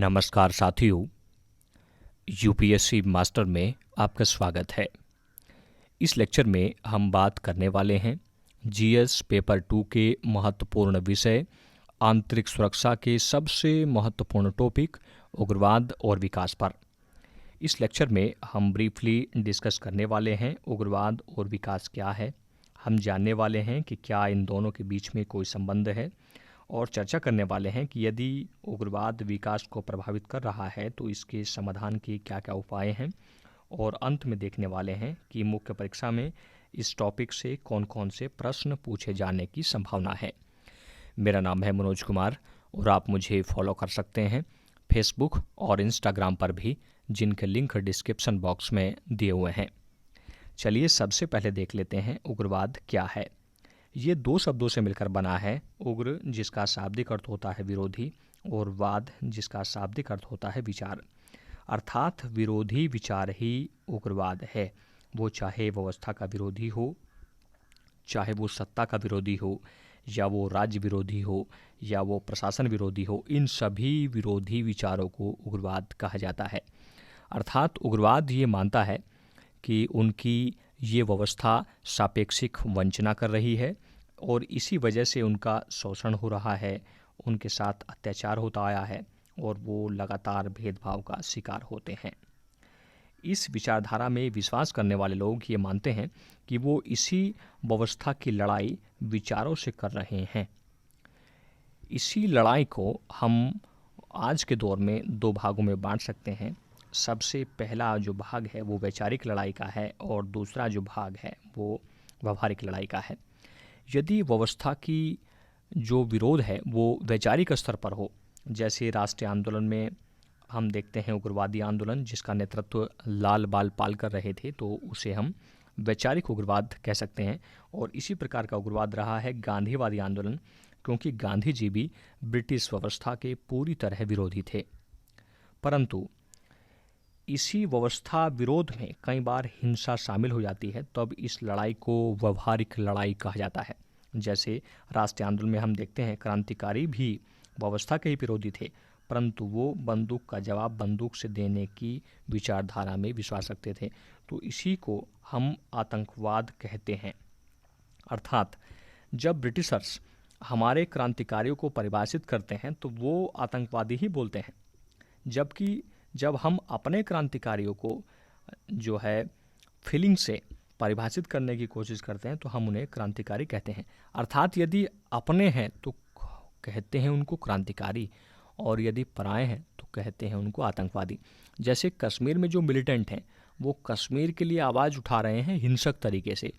नमस्कार साथियों, UPSC master में आपका स्वागत है। इस लेक्चर में हम बात करने वाले हैं जीएस पेपर 2 के महत्वपूर्ण विषय आंतरिक सुरक्षा के सबसे महत्वपूर्ण टॉपिक उग्रवाद और विकास पर। इस लेक्चर में हम ब्रीफली डिस्कस करने वाले हैं उग्रवाद और विकास क्या है। हम जानने वाले हैं कि क्या इन दोनों के बीच में कोई संबंध है और चर्चा करने वाले हैं कि यदि उग्रवाद विकास को प्रभावित कर रहा है तो इसके समाधान के क्या क्या उपाय हैं, और अंत में देखने वाले हैं कि मुख्य परीक्षा में इस टॉपिक से कौन कौन से प्रश्न पूछे जाने की संभावना है। मेरा नाम है मनोज कुमार और आप मुझे फॉलो कर सकते हैं फेसबुक और इंस्टाग्राम पर भी, जिनके लिंक डिस्क्रिप्शन बॉक्स में दिए हुए हैं। चलिए सबसे पहले देख लेते हैं उग्रवाद क्या है। ये दो शब्दों से मिलकर बना है। उग्र जिसका शाब्दिक अर्थ होता है विरोधी और वाद जिसका शाब्दिक अर्थ होता है विचार, अर्थात विरोधी विचार ही उग्रवाद है। वो चाहे व्यवस्था का विरोधी हो, चाहे वो सत्ता का विरोधी हो, या वो राज्य विरोधी हो, या वो प्रशासन विरोधी हो, इन सभी विरोधी विचारों को उग्रवाद कहा जाता है। अर्थात उग्रवाद ये मानता है कि उनकी ये व्यवस्था सापेक्षिक वंचना कर रही है और इसी वजह से उनका शोषण हो रहा है, उनके साथ अत्याचार होता आया है और वो लगातार भेदभाव का शिकार होते हैं। इस विचारधारा में विश्वास करने वाले लोग ये मानते हैं कि वो इसी व्यवस्था की लड़ाई विचारों से कर रहे हैं। इसी लड़ाई को हम आज के दौर में दो भागों में बांट सकते हैं। सबसे पहला जो भाग है वो वैचारिक लड़ाई का है और दूसरा जो भाग है वो व्यवहारिक लड़ाई का है। यदि व्यवस्था की जो विरोध है वो वैचारिक स्तर पर हो, जैसे राष्ट्रीय आंदोलन में हम देखते हैं उग्रवादी आंदोलन जिसका नेतृत्व लाल बाल पाल कर रहे थे, तो उसे हम वैचारिक उग्रवाद कह सकते हैं। और इसी प्रकार का उग्रवाद रहा है गांधीवादी आंदोलन, क्योंकि गांधी जी भी ब्रिटिश व्यवस्था के पूरी तरह विरोधी थे। परंतु इसी व्यवस्था विरोध में कई बार हिंसा शामिल हो जाती है, तब इस लड़ाई को व्यवहारिक लड़ाई कहा जाता है। जैसे राष्ट्रीय आंदोलन में हम देखते हैं क्रांतिकारी भी व्यवस्था के ही विरोधी थे, परंतु वो बंदूक का जवाब बंदूक से देने की विचारधारा में विश्वास रखते थे। तो इसी को हम आतंकवाद कहते हैं। अर्थात जब ब्रिटिशर्स हमारे क्रांतिकारियों को परिभाषित करते हैं तो वो आतंकवादी ही बोलते हैं, जबकि जब हम अपने क्रांतिकारियों को जो है फीलिंग से परिभाषित करने की कोशिश करते हैं तो हम उन्हें क्रांतिकारी कहते हैं। अर्थात यदि अपने हैं तो कहते हैं उनको क्रांतिकारी, और यदि पराए हैं तो कहते हैं उनको आतंकवादी। जैसे कश्मीर में जो मिलिटेंट हैं वो कश्मीर के लिए आवाज़ उठा रहे हैं हिंसक तरीके से,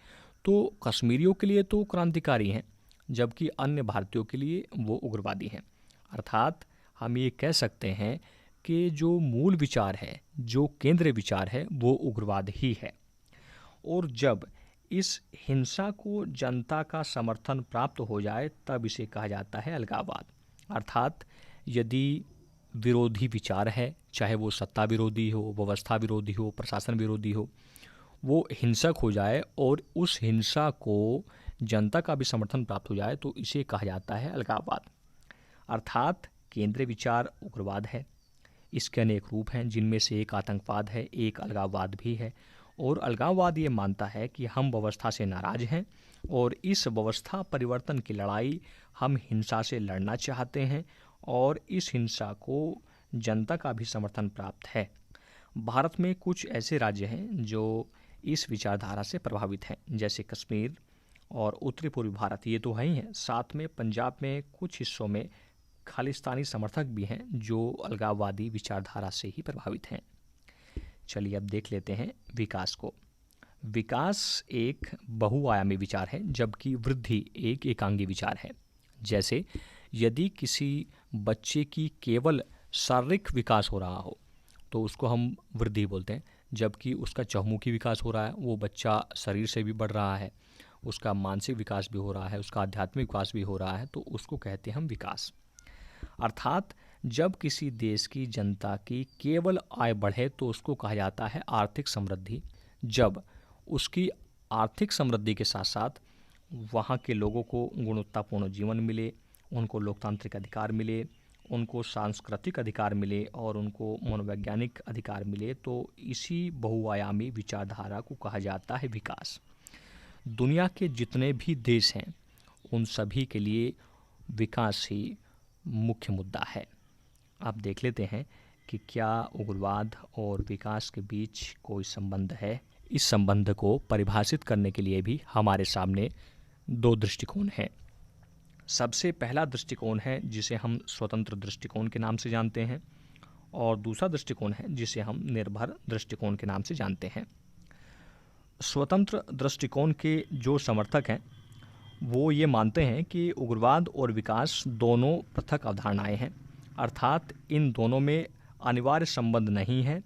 तो कश्मीरियों के लिए तो क्रांतिकारी हैं, जबकि अन्य भारतीयों के लिए वो उग्रवादी हैं। अर्थात हम ये कह सकते हैं कि जो मूल विचार है, जो केंद्रीय विचार है, वो उग्रवाद ही है। और जब इस हिंसा को जनता का समर्थन प्राप्त हो जाए तब इसे कहा जाता है अलगाववाद। अर्थात यदि विरोधी विचार है, चाहे वो सत्ता विरोधी हो, व्यवस्था विरोधी हो, प्रशासन विरोधी हो, वो हिंसक हो जाए और उस हिंसा को जनता का भी समर्थन प्राप्त हो जाए तो इसे कहा जाता है अलगाववाद। अर्थात केंद्रीय विचार उग्रवाद है। इसके अनेक रूप हैं, जिनमें से एक आतंकवाद है, एक अलगाववाद भी है। और अलगाववाद ये मानता है कि हम व्यवस्था से नाराज हैं और इस व्यवस्था परिवर्तन की लड़ाई हम हिंसा से लड़ना चाहते हैं और इस हिंसा को जनता का भी समर्थन प्राप्त है। भारत में कुछ ऐसे राज्य हैं जो इस विचारधारा से प्रभावित हैं, जैसे कश्मीर और उत्तरी पूर्वी भारत, ये तो है ही हैं। साथ में पंजाब में कुछ हिस्सों में खालिस्तानी समर्थक भी हैं जो अलगाववादी विचारधारा से ही प्रभावित हैं। चलिए अब देख लेते हैं विकास को। विकास एक बहुआयामी विचार है, जबकि वृद्धि एक एकांगी विचार है। जैसे यदि किसी बच्चे की केवल शारीरिक विकास हो रहा हो तो उसको हम वृद्धि बोलते हैं, जबकि उसका चहुमुखी विकास हो रहा है, वो बच्चा शरीर से भी बढ़ रहा है, उसका मानसिक विकास भी हो रहा है, उसका आध्यात्मिक विकास भी हो रहा है, तो उसको कहते हैं हम विकास। अर्थात जब किसी देश की जनता की केवल आय बढ़े तो उसको कहा जाता है आर्थिक समृद्धि। जब उसकी आर्थिक समृद्धि के साथ साथ वहाँ के लोगों को गुणवत्तापूर्ण जीवन मिले, उनको लोकतांत्रिक अधिकार मिले, उनको सांस्कृतिक अधिकार मिले और उनको मनोवैज्ञानिक अधिकार मिले, तो इसी बहुआयामी विचारधारा को कहा जाता है विकास। दुनिया के जितने भी देश हैं उन सभी के लिए विकास ही मुख्य मुद्दा है। अब देख लेते हैं कि क्या उग्रवाद और विकास के बीच कोई संबंध है। इस संबंध को परिभाषित करने के लिए भी हमारे सामने दो दृष्टिकोण हैं। सबसे पहला दृष्टिकोण है जिसे हम स्वतंत्र दृष्टिकोण के नाम से जानते हैं, और दूसरा दृष्टिकोण है जिसे हम निर्भर दृष्टिकोण के नाम से जानते हैं। स्वतंत्र दृष्टिकोण के जो समर्थक हैं वो ये मानते हैं कि उग्रवाद और विकास दोनों पृथक अवधारणाएं हैं, अर्थात इन दोनों में अनिवार्य संबंध नहीं है।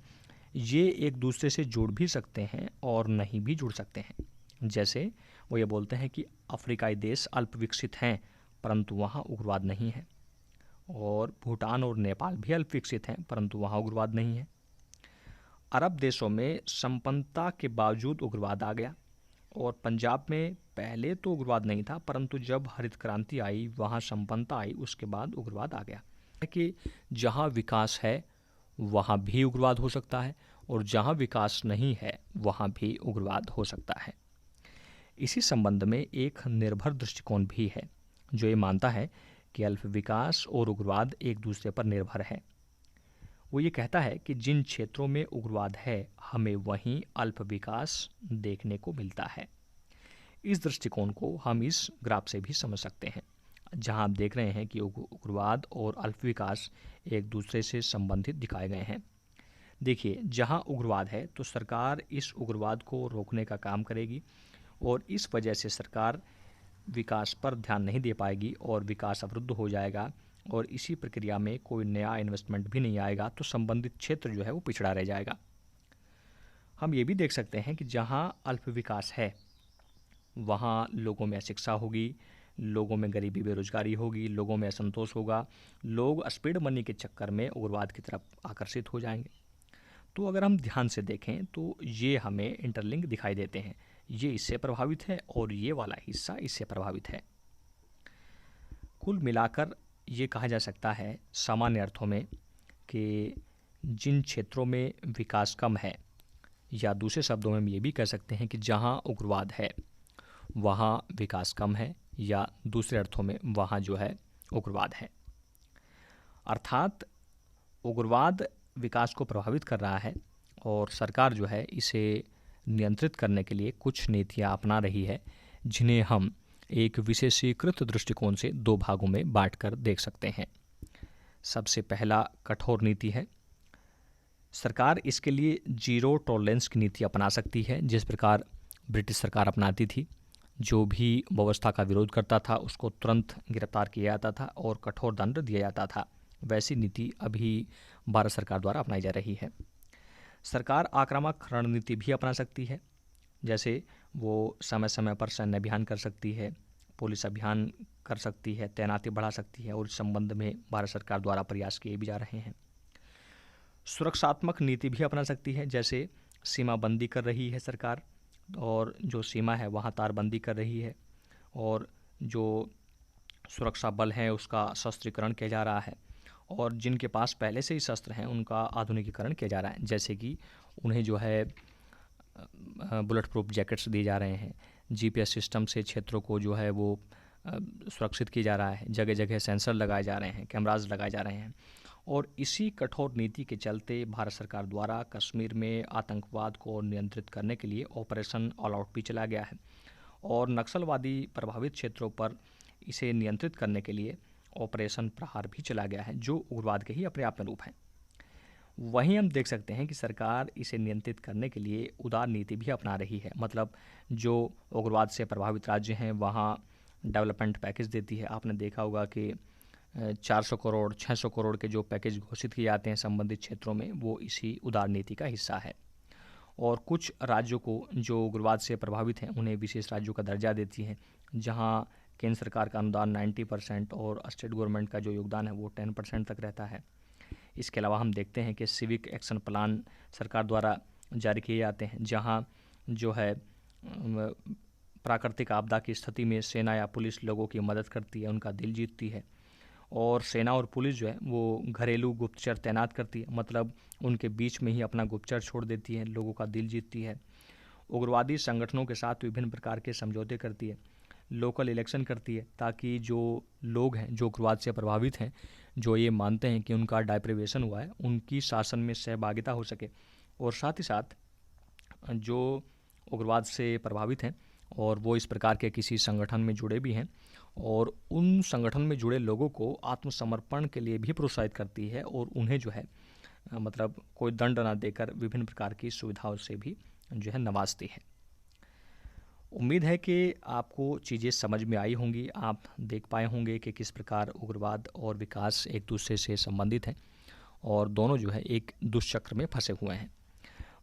ये एक दूसरे से जुड़ भी सकते हैं और नहीं भी जुड़ सकते हैं। जैसे वो ये बोलते हैं कि अफ्रीकाई देश अल्प विकसित हैं परंतु वहाँ उग्रवाद नहीं है, और भूटान और नेपाल भी अल्प विकसित हैं परंतु वहाँ उग्रवाद नहीं है। अरब देशों में संपन्नता के बावजूद उग्रवाद आ गया, और पंजाब में पहले तो उग्रवाद नहीं था परंतु जब हरित क्रांति आई, वहाँ संपन्नता आई, उसके बाद उग्रवाद आ गया। कि जहाँ विकास है वहाँ भी उग्रवाद हो सकता है, और जहाँ विकास नहीं है वहाँ भी उग्रवाद हो सकता है। इसी संबंध में एक निर्भर दृष्टिकोण भी है जो ये मानता है कि अल्प विकास और उग्रवाद एक दूसरे पर निर्भर है। वो ये कहता है कि जिन क्षेत्रों में उग्रवाद है हमें वहीं अल्प विकास देखने को मिलता है। इस दृष्टिकोण को हम इस ग्राफ से भी समझ सकते हैं, जहां आप देख रहे हैं कि उग्रवाद और अल्प विकास एक दूसरे से संबंधित दिखाए गए हैं। देखिए, जहां उग्रवाद है तो सरकार इस उग्रवाद को रोकने का काम करेगी, और इस वजह से सरकार विकास पर ध्यान नहीं दे पाएगी और विकास अवरुद्ध हो जाएगा, और इसी प्रक्रिया में कोई नया इन्वेस्टमेंट भी नहीं आएगा, तो संबंधित क्षेत्र जो है वो पिछड़ा रह जाएगा। हम ये भी देख सकते हैं कि जहाँ अल्प विकास है वहाँ लोगों में अशिक्षा होगी, लोगों में गरीबी बेरोजगारी होगी, लोगों में असंतोष होगा, लोग स्पीड मनी के चक्कर में उग्रवाद की तरफ आकर्षित हो जाएंगे। तो अगर हम ध्यान से देखें तो ये हमें इंटरलिंक दिखाई देते हैं, ये इससे प्रभावित है और ये वाला हिस्सा इससे प्रभावित है। कुल मिलाकर ये कहा जा सकता है सामान्य अर्थों में कि जिन क्षेत्रों में विकास कम है, या दूसरे शब्दों में हम ये भी कह सकते हैं कि जहाँ उग्रवाद है वहाँ विकास कम है, या दूसरे अर्थों में वहाँ जो है उग्रवाद है। अर्थात उग्रवाद विकास को प्रभावित कर रहा है और सरकार जो है इसे नियंत्रित करने के लिए कुछ नीतियाँ अपना रही है, जिन्हें हम एक विशेषीकृत दृष्टिकोण से दो भागों में बांटकर देख सकते हैं। सबसे पहला कठोर नीति है। सरकार इसके लिए जीरो टॉलरेंस की नीति अपना सकती है, जिस प्रकार ब्रिटिश सरकार अपनाती थी। जो भी व्यवस्था का विरोध करता था उसको तुरंत गिरफ्तार किया जाता था और कठोर दंड दिया जाता था। वैसी नीति अभी भारत सरकार द्वारा अपनाई जा रही है। सरकार आक्रामक रणनीति भी अपना सकती है, जैसे वो समय समय पर सैन्य अभियान कर सकती है, पुलिस अभियान कर सकती है, तैनाती बढ़ा सकती है, और इस संबंध में भारत सरकार द्वारा प्रयास किए भी जा रहे हैं। सुरक्षात्मक नीति भी अपना सकती है, जैसे सीमाबंदी कर रही है सरकार, और जो सीमा है वहाँ तारबंदी कर रही है, और जो सुरक्षा बल है उसका शस्त्रीकरण किया जा रहा है, और जिनके पास पहले से ही शस्त्र हैं उनका आधुनिकीकरण किया जा रहा है, जैसे कि उन्हें जो है बुलेट प्रूफ जैकेट्स दिए जा रहे हैं, जीपीएस सिस्टम से क्षेत्रों को जो है वो सुरक्षित किया जा रहा है, जगह जगह सेंसर लगाए जा रहे हैं, कैमराज लगाए जा रहे हैं। और इसी कठोर नीति के चलते भारत सरकार द्वारा कश्मीर में आतंकवाद को नियंत्रित करने के लिए ऑपरेशन ऑल आउट भी चला गया है, और नक्सलवादी प्रभावित क्षेत्रों पर इसे नियंत्रित करने के लिए ऑपरेशन प्रहार भी चला गया है, जो उग्रवाद के ही अपने आप में रूप हैं। वहीं हम देख सकते हैं कि सरकार इसे नियंत्रित करने के लिए उदार नीति भी अपना रही है, मतलब जो उग्रवाद से प्रभावित राज्य हैं वहाँ डेवलपमेंट पैकेज देती है। आपने देखा होगा कि 400 करोड़ 600 करोड़ के जो पैकेज घोषित किए जाते हैं संबंधित क्षेत्रों में, वो इसी उदार नीति का हिस्सा है। और कुछ राज्यों को जो उग्रवाद से प्रभावित हैं उन्हें विशेष राज्यों का दर्जा देती है, जहां केंद्र सरकार का अनुदान 90% और स्टेट गवर्नमेंट का जो योगदान है वो 10% तक रहता है। इसके अलावा हम देखते हैं कि सिविक एक्शन प्लान सरकार द्वारा जारी किए जाते हैं, जहां जो है प्राकृतिक आपदा की स्थिति में सेना या पुलिस लोगों की मदद करती है, उनका दिल जीतती है। और सेना और पुलिस जो है वो घरेलू गुप्तचर तैनात करती है, मतलब उनके बीच में ही अपना गुप्तचर छोड़ देती है, लोगों का दिल जीतती है। उग्रवादी संगठनों के साथ विभिन्न प्रकार के समझौते करती है, लोकल इलेक्शन करती है, ताकि जो लोग हैं जो उग्रवाद से प्रभावित हैं, जो ये मानते हैं कि उनका डाइप्रिवेशन हुआ है, उनकी शासन में सहभागिता हो सके। और साथ ही साथ जो उग्रवाद से प्रभावित हैं और वो इस प्रकार के किसी संगठन में जुड़े भी हैं, और उन संगठन में जुड़े लोगों को आत्मसमर्पण के लिए भी प्रोत्साहित करती है, और उन्हें जो है मतलब कोई दंड ना देकर विभिन्न प्रकार की सुविधाओं से भी जो है नवाजती है। उम्मीद है कि आपको चीज़ें समझ में आई होंगी, आप देख पाए होंगे कि किस प्रकार उग्रवाद और विकास एक दूसरे से संबंधित हैं और दोनों जो है एक दुष्चक्र में फंसे हुए हैं।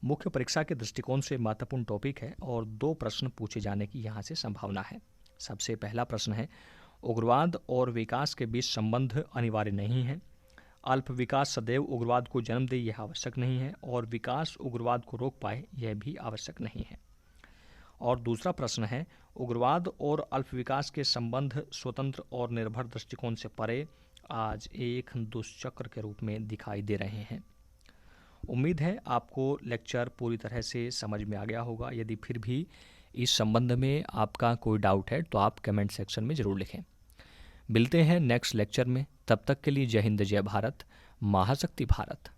मुख्य परीक्षा के दृष्टिकोण से महत्वपूर्ण टॉपिक है और 2 प्रश्न पूछे जाने की यहाँ से संभावना है। सबसे पहला प्रश्न है, उग्रवाद और विकास के बीच संबंध अनिवार्य नहीं है। अल्प विकास सदैव उग्रवाद को जन्म दे यह आवश्यक नहीं है, और विकास उग्रवाद को रोक पाए यह भी आवश्यक नहीं है। और दूसरा प्रश्न है, उग्रवाद और अल्प विकास के संबंध स्वतंत्र और निर्भर दृष्टिकोण से परे आज एक दुष्चक्र के रूप में दिखाई दे रहे हैं। उम्मीद है आपको लेक्चर पूरी तरह से समझ में आ गया होगा। यदि फिर भी इस संबंध में आपका कोई डाउट है तो आप कमेंट सेक्शन में ज़रूर लिखें। मिलते हैं नेक्स्ट लेक्चर में, तब तक के लिए जय हिंद, जय भारत, महाशक्ति भारत।